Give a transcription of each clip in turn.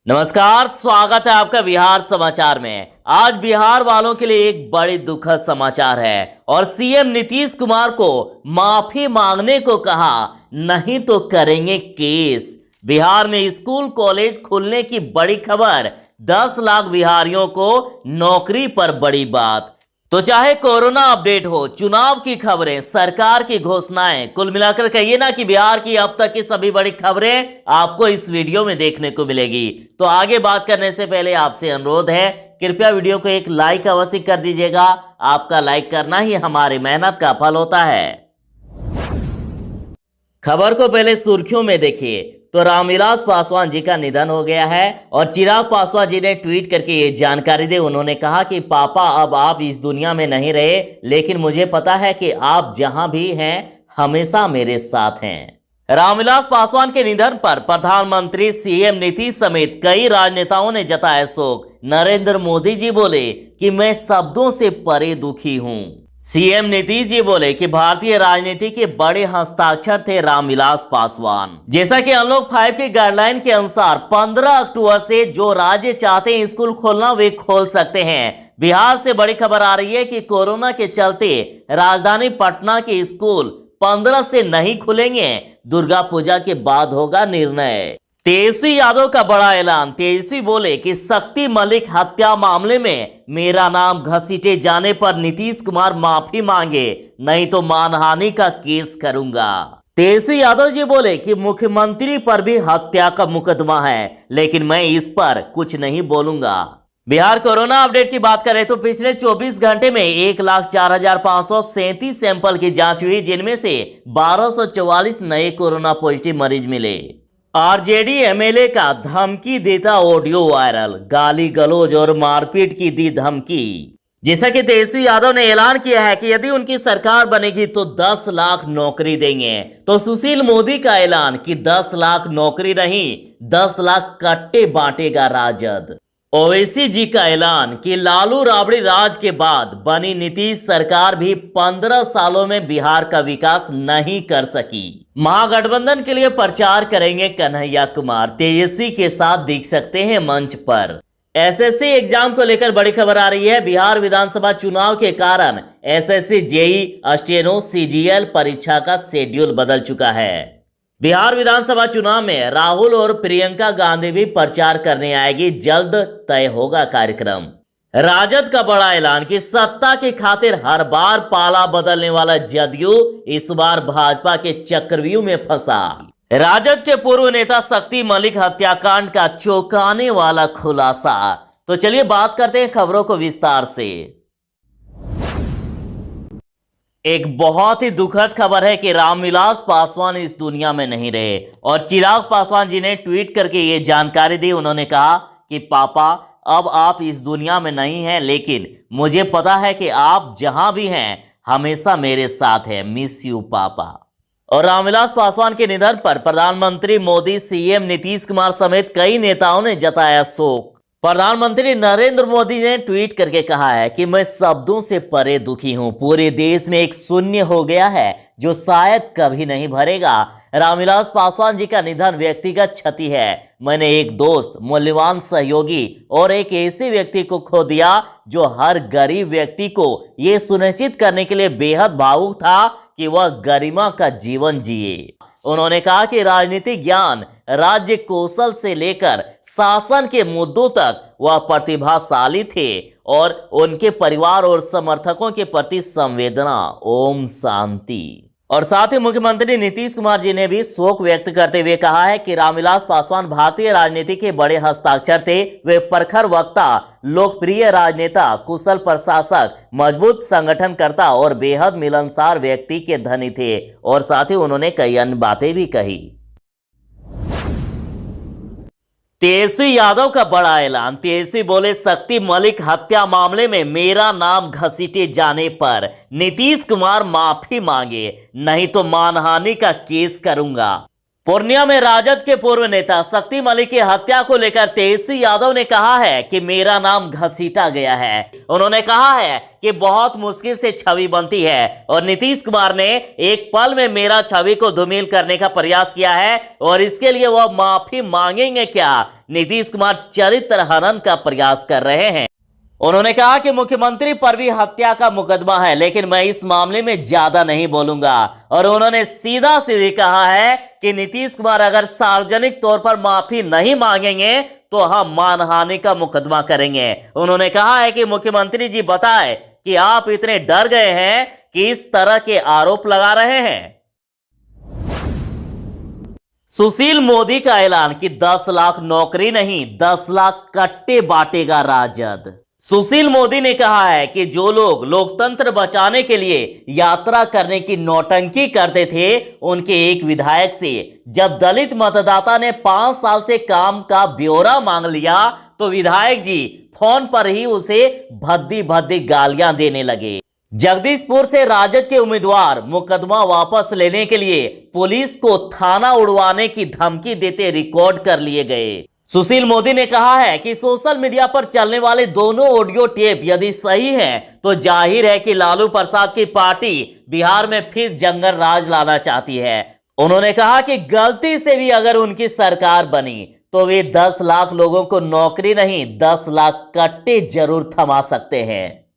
नमस्कार, स्वागत है आपका बिहार समाचार में। आज बिहार वालों के लिए एक बड़ी दुखद समाचार है और सीएम नीतीश कुमार को माफी मांगने को कहा, नहीं तो करेंगे केस। बिहार में स्कूल कॉलेज खुलने की बड़ी खबर, 10 लाख बिहारियों को नौकरी पर बड़ी बात। तो चाहे कोरोना अपडेट हो, चुनाव की खबरें, सरकार की घोषणाएं, कुल मिलाकर कहिए ना कि बिहार की अब तक की सभी बड़ी खबरें आपको इस वीडियो में देखने को मिलेगी। तो आगे बात करने से पहले आपसे अनुरोध है, कृपया वीडियो को एक लाइक अवश्य कर दीजिएगा। आपका लाइक करना ही हमारी मेहनत का फल होता है। खबर को पहले सुर्खियों में देखिए तो रामविलास पासवान जी का निधन हो गया है और चिराग पासवान जी ने ट्वीट करके ये जानकारी दी। उन्होंने कहा कि पापा, अब आप इस दुनिया में नहीं रहे, लेकिन मुझे पता है कि आप जहां भी हैं हमेशा मेरे साथ हैं। रामविलास पासवान के निधन पर प्रधानमंत्री सीएम नीतीश समेत कई राजनेताओं ने जताया शोक। नरेंद्र मोदी जी बोले कि मैं शब्दों से परे दुखी हूं। सीएम नीतीश जी बोले कि भारतीय राजनीति के बड़े हस्ताक्षर थे रामविलास पासवान। जैसा कि अनलॉक 5 के गाइडलाइन के अनुसार 15 अक्टूबर से जो राज्य चाहते हैं स्कूल खोलना वे खोल सकते हैं। बिहार से बड़ी खबर आ रही है कि कोरोना के चलते राजधानी पटना के स्कूल 15 से नहीं खुलेंगे। दुर्गा पूजा के बाद होगा निर्णय। तेजस्वी यादव का बड़ा ऐलान। तेजस्वी बोले कि शक्ति मलिक हत्या मामले में मेरा नाम घसीटे जाने पर नीतीश कुमार माफी मांगे, नहीं तो मानहानि का केस करूंगा। तेजस्वी यादव जी बोले कि मुख्यमंत्री पर भी हत्या का मुकदमा है, लेकिन मैं इस पर कुछ नहीं बोलूंगा। बिहार कोरोना अपडेट की बात करें तो पिछले 24 घंटे में 1,04,537 सैंपल की जांच हुई, जिनमें से 1244 नए कोरोना पॉजिटिव मरीज मिले। आरजेडी एमएलए का धमकी देता ऑडियो वायरल। गाली गलौज और मारपीट की दी धमकी। जैसा कि तेजस्वी यादव ने ऐलान किया है कि यदि उनकी सरकार बनेगी तो 10 लाख नौकरी देंगे, तो सुशील मोदी का ऐलान कि 10 लाख नौकरी नहीं, 10 लाख कट्टे बांटेगा राजद। ओवैसी जी का ऐलान कि लालू राबड़ी राज के बाद बनी नीतीश सरकार भी 15 सालों में बिहार का विकास नहीं कर सकी। महागठबंधन के लिए प्रचार करेंगे कन्हैया कुमार। तेजस्वी के साथ दिख सकते हैं मंच पर। एसएससी एग्जाम को लेकर बड़ी खबर आ रही है। बिहार विधानसभा चुनाव के कारण एसएससी, जेई, स्टेनो, सीजीएल परीक्षा का शेड्यूल बदल चुका है। बिहार विधानसभा चुनाव में राहुल और प्रियंका गांधी भी प्रचार करने आएगी, जल्द तय होगा कार्यक्रम। राजद का बड़ा ऐलान कि सत्ता की खातिर हर बार पाला बदलने वाला जदयू इस बार भाजपा के चक्रव्यूह में फंसा। राजद के पूर्व नेता शक्ति मलिक हत्याकांड का चौंकाने वाला खुलासा। तो चलिए बात करते हैं खबरों को विस्तार से। एक बहुत ही दुखद खबर है कि रामविलास पासवान इस दुनिया में नहीं रहे और चिराग पासवान जी ने ट्वीट करके ये जानकारी दी। उन्होंने कहा कि पापा, अब आप इस दुनिया में नहीं हैं, लेकिन मुझे पता है कि आप जहां भी हैं हमेशा मेरे साथ हैं। मिस यू पापा। और रामविलास पासवान के निधन पर प्रधानमंत्री मोदी, सीएम नीतीश कुमार समेत कई नेताओं ने जताया शोक। प्रधानमंत्री नरेंद्र मोदी ने ट्वीट करके कहा है कि मैं शब्दों से परे दुखी हूं। पूरे देश में एक शून्य हो गया है जो शायद कभी नहीं भरेगा। रामविलास पासवान जी का निधन व्यक्तिगत क्षति है। मैंने एक दोस्त, मूल्यवान सहयोगी और एक ऐसे व्यक्ति को खो दिया जो हर गरीब व्यक्ति को यह सुनिश्चित करने के लिए बेहद भावुक था कि वह गरिमा का जीवन जिए। उन्होंने कहा कि राजनीतिक ज्ञान, राज्य कौशल से लेकर शासन के मुद्दों तक वह प्रतिभाशाली थे और उनके परिवार और समर्थकों के प्रति संवेदना। ओम शांति। और साथ ही मुख्यमंत्री नीतीश कुमार जी ने भी शोक व्यक्त करते हुए कहा है कि रामविलास पासवान भारतीय राजनीति के बड़े हस्ताक्षर थे। वे प्रखर वक्ता, लोकप्रिय राजनेता, कुशल प्रशासक, मजबूत संगठनकर्ता और बेहद मिलनसार व्यक्ति के धनी थे। और साथ ही उन्होंने कई अन्य बातें भी कही। तेजस्वी यादव का बड़ा ऐलान। तेजस्वी बोले शक्ति मलिक हत्या मामले में मेरा नाम घसीटे जाने पर नीतीश कुमार माफी मांगे, नहीं तो मानहानि का केस करूंगा। पूर्णिया में राजद के पूर्व नेता शक्ति मलिक की हत्या को लेकर तेजस्वी यादव ने कहा है कि मेरा नाम घसीटा गया है। उन्होंने कहा है कि बहुत मुश्किल से छवि बनती है और नीतीश कुमार ने एक पल में मेरा छवि को धूमिल करने का प्रयास किया है और इसके लिए वह माफी मांगेंगे क्या? नीतीश कुमार चरित्र हनन का प्रयास कर रहे हैं। उन्होंने कहा कि मुख्यमंत्री पर भी हत्या का मुकदमा है, लेकिन मैं इस मामले में ज्यादा नहीं बोलूंगा। और उन्होंने सीधा सीधी कहा है कि नीतीश कुमार अगर सार्वजनिक तौर पर माफी नहीं मांगेंगे तो हम मानहानि का मुकदमा करेंगे। उन्होंने कहा है कि मुख्यमंत्री जी बताएं कि आप इतने डर गए हैं कि इस तरह के आरोप लगा रहे हैं। सुशील मोदी का ऐलान कि 10 लाख नौकरी नहीं 10 लाख कट्टे बांटेगा राजद। सुशील मोदी ने कहा है कि जो लोग लोकतंत्र बचाने के लिए यात्रा करने की नौटंकी करते थे, उनके एक विधायक से जब दलित मतदाता ने 5 साल से काम का ब्यौरा मांग लिया तो विधायक जी फोन पर ही उसे भद्दी भद्दी गालियां देने लगे। जगदीशपुर से राजद के उम्मीदवार मुकदमा वापस लेने के लिए पुलिस को थाना उड़वाने की धमकी देते रिकॉर्ड कर लिए गए। सुशील मोदी ने कहा है कि सोशल मीडिया पर चलने वाले दोनों ऑडियो टेप यदि सही हैं, तो जाहिर है कि लालू प्रसाद की पार्टी बिहार में फिर जंगल राज लाना चाहती है। उन्होंने कहा कि गलती से भी अगर उनकी सरकार बनी तो वे 10 लाख लोगों को नौकरी नहीं 10 लाख कट्टे जरूर थमा सकते हैं।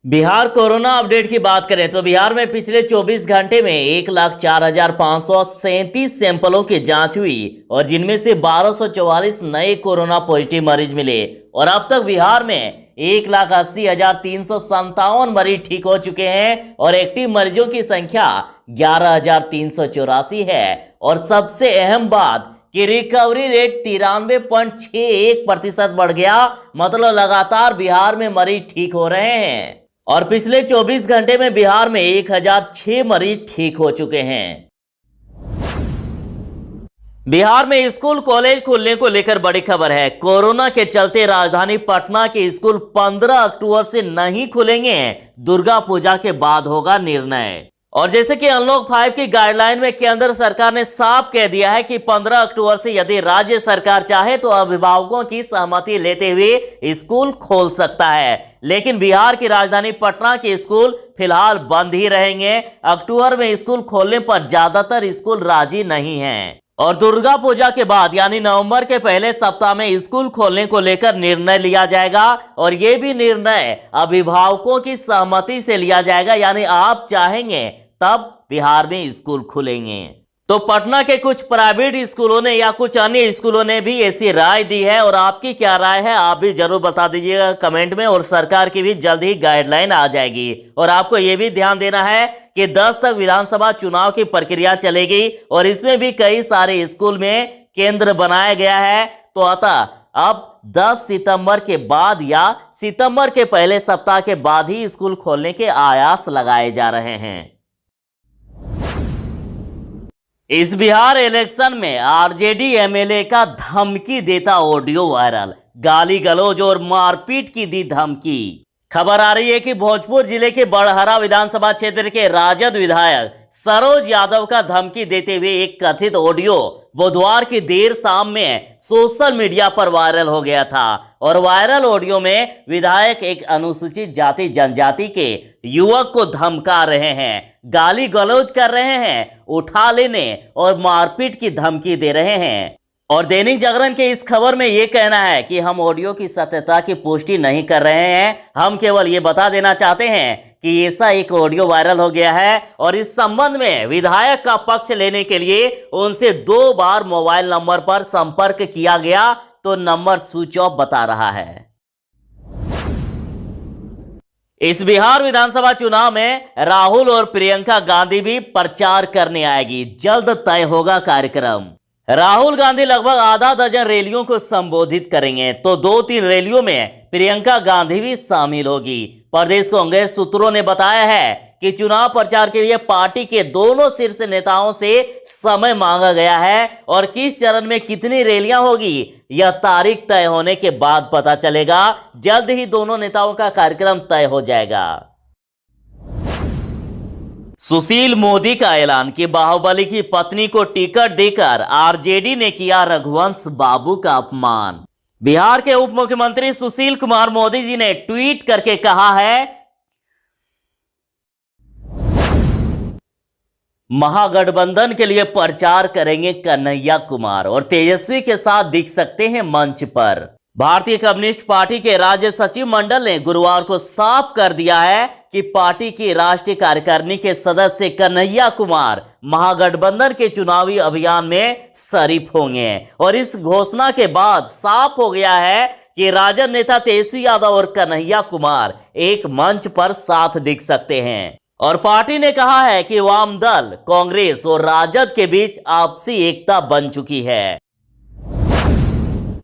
बिहार कोरोना अपडेट की बात करें तो बिहार में पिछले 24 घंटे में 1,04,537 सैंपलों की जांच हुई और जिनमें से 1244 नए कोरोना पॉजिटिव मरीज मिले और अब तक बिहार में 1,80,357 मरीज ठीक हो चुके हैं और एक्टिव मरीजों की संख्या 11,384 है। और सबसे अहम बात कि रिकवरी रेट 93.61% बढ़ गया, मतलब लगातार बिहार में मरीज ठीक हो रहे हैं और पिछले 24 घंटे में बिहार में 1006 मरीज ठीक हो चुके हैं। बिहार में स्कूल कॉलेज खुलने को लेकर बड़ी खबर है। कोरोना के चलते राजधानी पटना के स्कूल 15 अक्टूबर से नहीं खुलेंगे, दुर्गा पूजा के बाद होगा निर्णय। और जैसे कि अनलॉक 5 की गाइडलाइन में केंद्र सरकार ने साफ कह दिया है कि 15 अक्टूबर से यदि राज्य सरकार चाहे तो अभिभावकों की सहमति लेते हुए स्कूल खोल सकता है, लेकिन बिहार की राजधानी पटना के स्कूल फिलहाल बंद ही रहेंगे। अक्टूबर में स्कूल खोलने पर ज्यादातर स्कूल राजी नहीं हैं और दुर्गा पूजा के बाद यानी नवंबर के पहले सप्ताह में स्कूल खोलने को लेकर निर्णय लिया जाएगा और ये भी निर्णय अभिभावकों की सहमति से लिया जाएगा, यानी आप चाहेंगे तब बिहार में स्कूल खुलेंगे। तो पटना के कुछ प्राइवेट स्कूलों ने या कुछ अन्य स्कूलों ने भी ऐसी राय दी है और आपकी क्या राय है आप भी जरूर बता दीजिएगा कमेंट में। और सरकार की भी जल्द ही गाइडलाइन आ जाएगी और आपको यह भी ध्यान देना है कि 10 तक विधानसभा चुनाव की प्रक्रिया चलेगी और इसमें भी कई सारे स्कूल में केंद्र बनाया गया है। तो अतः अब 10 सितंबर के बाद या सितंबर के पहले सप्ताह के बाद ही स्कूल खोलने के आयास लगाए जा रहे हैं। इस बिहार इलेक्शन में आरजेडी एमएलए का धमकी देता ऑडियो वायरल, गाली गलौज और मारपीट की दी धमकी। खबर आ रही है कि भोजपुर जिले के बड़हरा विधानसभा क्षेत्र के राजद विधायक सरोज यादव का धमकी देते हुए एक कथित ऑडियो बुधवार की देर शाम में सोशल मीडिया पर वायरल हो गया था और वायरल ऑडियो में विधायक एक अनुसूचित जाति जनजाति के युवक को धमका रहे हैं, गाली गलौज कर रहे हैं, उठा लेने और मारपीट की धमकी दे रहे हैं। और दैनिक जागरण के इस खबर में यह कहना है कि हम ऑडियो की सत्यता की पुष्टि नहीं कर रहे हैं, हम केवल ये बता देना चाहते हैं कि ऐसा एक ऑडियो वायरल हो गया है और इस संबंध में विधायक का पक्ष लेने के लिए उनसे 2 बार मोबाइल नंबर पर संपर्क किया गया तो नंबर स्विच ऑफ बता रहा है। इस बिहार विधानसभा चुनाव में राहुल और प्रियंका गांधी भी प्रचार करने आएगी, जल्द तय होगा कार्यक्रम। राहुल गांधी लगभग आधा दर्जन रैलियों को संबोधित करेंगे तो 2-3 रैलियों में प्रियंका गांधी भी शामिल होगी। प्रदेश कांग्रेस सूत्रों ने बताया है कि चुनाव प्रचार के लिए पार्टी के दोनों शीर्ष नेताओं से समय मांगा गया है और किस चरण में कितनी रैलियां होगी यह तारीख तय होने के बाद पता चलेगा। जल्द ही दोनों नेताओं का कार्यक्रम तय हो जाएगा। सुशील मोदी का ऐलान कि बाहुबली की पत्नी को टिकट देकर आरजेडी ने किया रघुवंश बाबू का अपमान। बिहार के उप मुख्यमंत्री सुशील कुमार मोदी जी ने ट्वीट करके कहा है, महागठबंधन के लिए प्रचार करेंगे कन्हैया कुमार और तेजस्वी के साथ दिख सकते हैं मंच पर। भारतीय कम्युनिस्ट पार्टी के राज्य सचिव मंडल ने गुरुवार को साफ कर दिया है कि पार्टी की राष्ट्रीय कार्यकारिणी के सदस्य कन्हैया कुमार महागठबंधन के चुनावी अभियान में शरीक होंगे और इस घोषणा के बाद साफ हो गया है कि राजद नेता तेजस्वी यादव और कन्हैया कुमार एक मंच पर साथ दिख सकते हैं। और पार्टी ने कहा है कि वाम दल, कांग्रेस और राजद के बीच आपसी एकता बन चुकी है।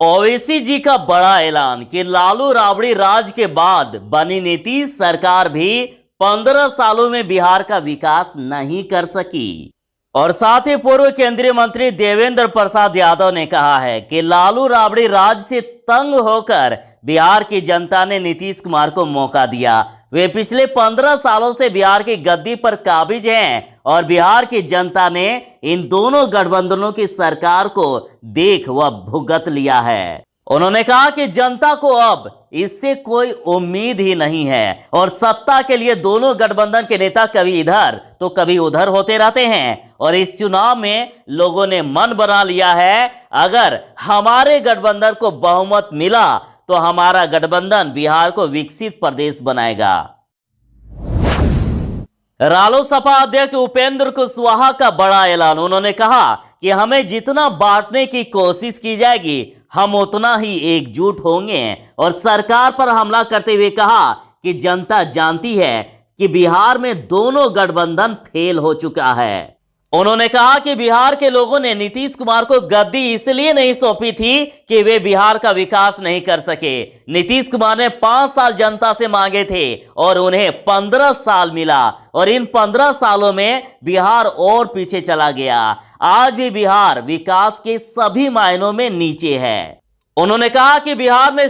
ओवैसी जी का बड़ा ऐलान कि लालू राबड़ी राज के बाद बनी नीतीश सरकार भी 15 सालों में बिहार का विकास नहीं कर सकी। और साथ ही पूर्व केंद्रीय मंत्री देवेंद्र प्रसाद यादव ने कहा है कि लालू राबड़ी राज से तंग होकर बिहार की जनता ने नीतीश कुमार को मौका दिया। वे पिछले 15 सालों से बिहार की गद्दी पर काबिज हैं और बिहार की जनता ने इन दोनों गठबंधनों की सरकार को देख व भुगत लिया है। उन्होंने कहा कि जनता को अब इससे कोई उम्मीद ही नहीं है और सत्ता के लिए दोनों गठबंधन के नेता कभी इधर तो कभी उधर होते रहते हैं और इस चुनाव में लोगों ने मन बना लिया है, अगर हमारे गठबंधन को बहुमत मिला तो हमारा गठबंधन बिहार को विकसित प्रदेश बनाएगा। रालोसपा अध्यक्ष उपेंद्र कुशवाहा का बड़ा ऐलान। उन्होंने कहा कि हमें जितना बांटने की कोशिश की जाएगी हम उतना ही एकजुट होंगे और सरकार पर हमला करते हुए कहा कि जनता जानती है कि बिहार में दोनों गठबंधन फेल हो चुका है। उन्होंने कहा कि बिहार के लोगों ने नीतीश कुमार को गद्दी इसलिए नहीं सौंपी थी कि वे बिहार का विकास नहीं कर सके। नीतीश कुमार ने 5 साल जनता से मांगे थे और उन्हें 15 साल मिला और इन 15 सालों में बिहार और पीछे चला गया। आज भी बिहार विकास के सभी मायनों में नीचे है। उन्होंने कहा कि बिहार में